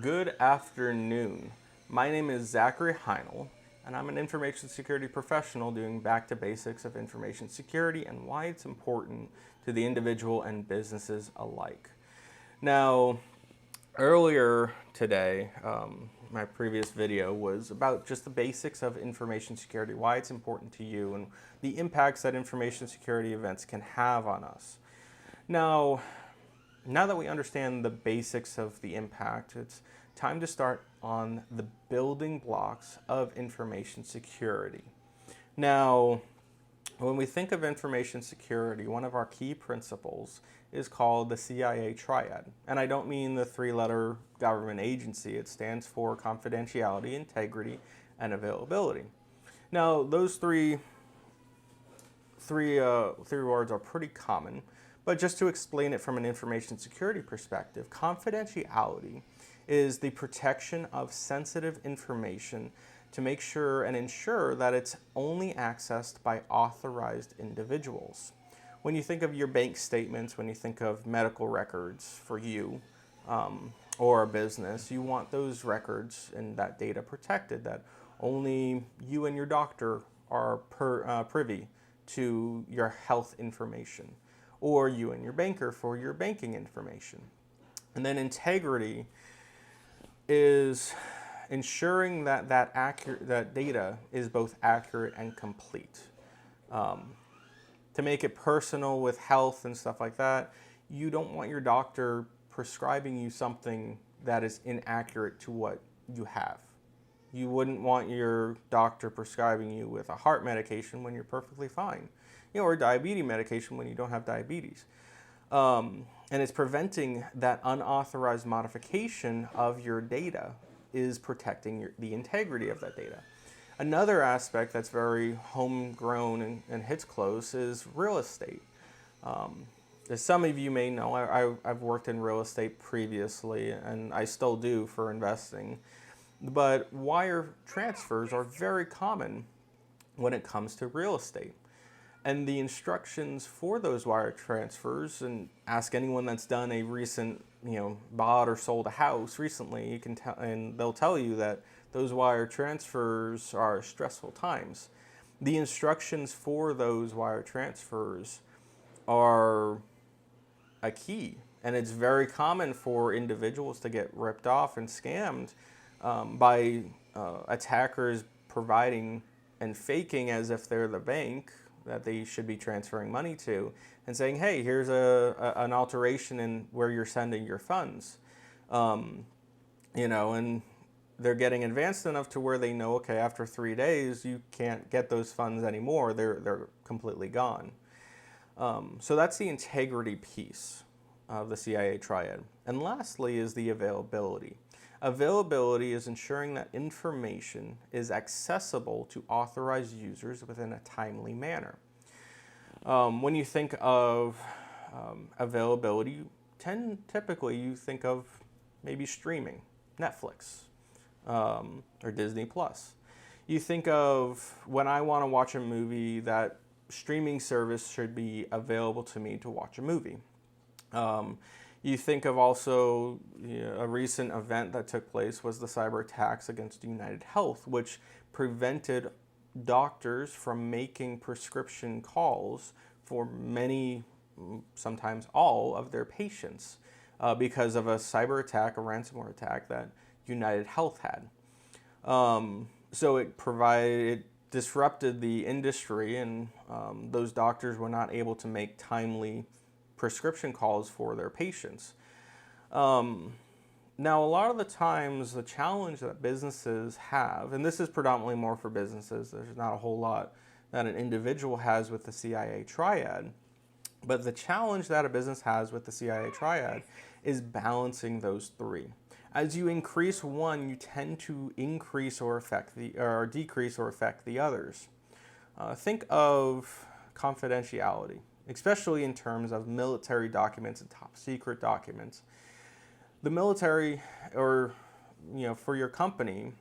Good afternoon. My name is Zachary Heinel, and I'm an information security professional doing back to basics of information security and why it's important to the individual and businesses alike. Now, earlier today, my previous video was about just the basics of information security, why it's important to you, and the impacts that information security events can have on us. Now that we understand the basics of the impact, it's time to start on the building blocks of information security. Now, when we think of information security, one of our key principles is called the CIA Triad. And I don't mean the three-letter government agency. It stands for confidentiality, integrity, and availability. Now, those three words are pretty common. But just to explain it from an information security perspective, confidentiality is the protection of sensitive information to make sure and ensure that it's only accessed by authorized individuals. When you think of your bank statements, when you think of medical records for you or a business, you want those records and that data protected, that only you and your doctor are privy to your health information, or you and your banker for your banking information. And then integrity is ensuring that that data is both accurate and complete. To make it personal with health and stuff like that, you don't want your doctor prescribing you something that is inaccurate to what you have. You wouldn't want your doctor prescribing you with a heart medication when you're perfectly fine, or diabetes medication when you don't have diabetes. And it's preventing that unauthorized modification of your data is protecting the integrity of that data. Another aspect that's very homegrown and hits close is real estate. As some of you may know, I've worked in real estate previously, and I still do for investing. But wire transfers are very common when it comes to real estate. And the instructions for those wire transfers, and ask anyone that's done a recent, bought or sold a house recently, you can tell, and they'll tell you that those wire transfers are stressful times. The instructions for those wire transfers are a key, and it's very common for individuals to get ripped off and scammed by attackers providing and faking as if they're the bank that they should be transferring money to, and saying, hey, here's an alteration in where you're sending your funds. And they're getting advanced enough to where they know, okay, after 3 days, you can't get those funds anymore. They're completely gone. So that's the integrity piece of the CIA Triad. And lastly is the availability. Availability is ensuring that information is accessible to authorized users within a timely manner. When you think of availability, typically you think of maybe streaming, Netflix, or Disney Plus. You think of when I want to watch a movie, that streaming service should be available to me to watch a movie. You think of also a recent event that took place was the cyber attacks against United Health, which prevented doctors from making prescription calls for many, sometimes all, of their patients because of a cyber attack, a ransomware attack that United Health had. So it disrupted the industry, and those doctors were not able to make timely prescription calls for their patients. Now, a lot of the times, the challenge that businesses have, and this is predominantly more for businesses, there's not a whole lot that an individual has with the CIA Triad, but the challenge that a business has with the CIA Triad is balancing those three. As you increase one, you tend to increase or decrease or affect the others. Think of confidentiality, especially in terms of military documents and top secret documents. The military, or for your company,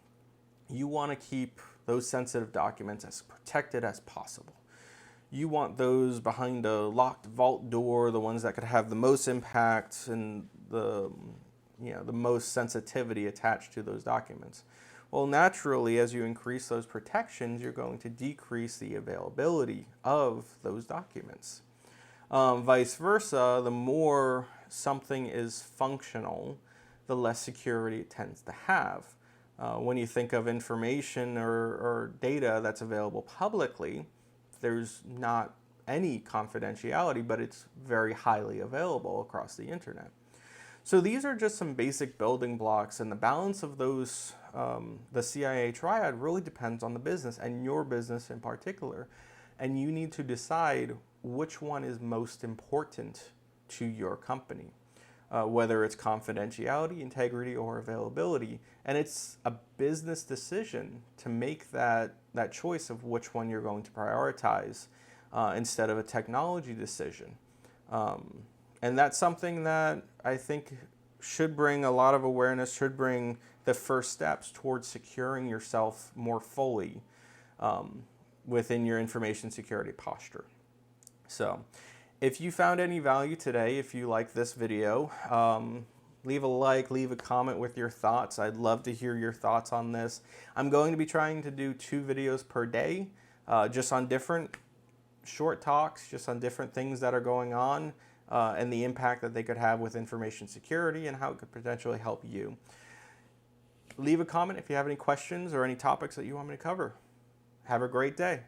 you want to keep those sensitive documents as protected as possible. You want those behind a locked vault door, the ones that could have the most impact and the the most sensitivity attached to those documents. Well, naturally, as you increase those protections, you're going to decrease the availability of those documents. Vice versa, the more something is functional, the less security it tends to have. When you think of information or data that's available publicly, there's not any confidentiality, but it's very highly available across the internet. So these are just some basic building blocks, and the balance of those, the CIA Triad really depends on the business and your business in particular. And you need to decide which one is most important to your company, whether it's confidentiality, integrity, or availability. And it's a business decision to make that choice of which one you're going to prioritize instead of a technology decision. And that's something that I think should bring a lot of awareness, should bring the first steps towards securing yourself more fully within your information security posture. So if you found any value today, if you like this video, leave a like, leave a comment with your thoughts. I'd love to hear your thoughts on this. I'm going to be trying to do 2 videos per day, just on different short talks, just on different things that are going on, and the impact that they could have with information security and how it could potentially help you. Leave a comment if you have any questions or any topics that you want me to cover. Have a great day.